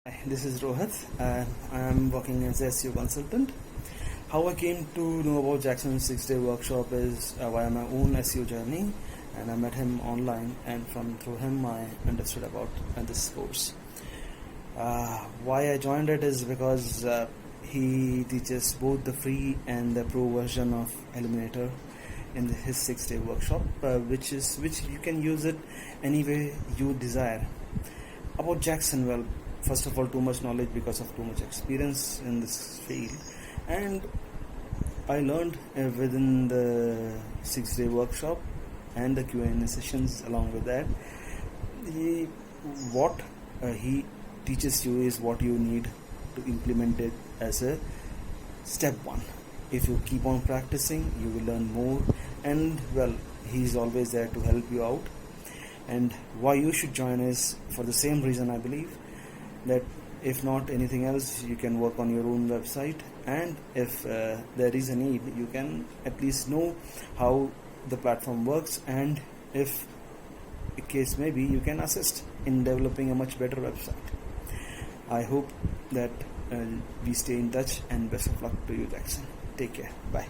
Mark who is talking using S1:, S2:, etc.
S1: Hi, this is Rohit. I am working as a SEO consultant. How I came to know about Jackson's 6-day workshop is via my own SEO journey, and I met him online, and through him I understood about this course. Why I joined it is because he teaches both the free and the pro version of Elementor in his 6-day workshop, which you can use it any way you desire. About Jackson, well, first of all, too much knowledge because of too much experience in this field, and I learned within the 6-day workshop and the Q&A sessions along with that. What he teaches you is what you need to implement it as a step one. If you keep on practicing, you will learn more, and well, he's always there to help you out. And why you should join is for the same reason, I believe, that if not anything else, you can work on your own website, and if there is a need, you can at least know how the platform works, and if a case may be, you can assist in developing a much better website. I hope that we stay in touch, and best of luck to you, Jackson. Take care. Bye.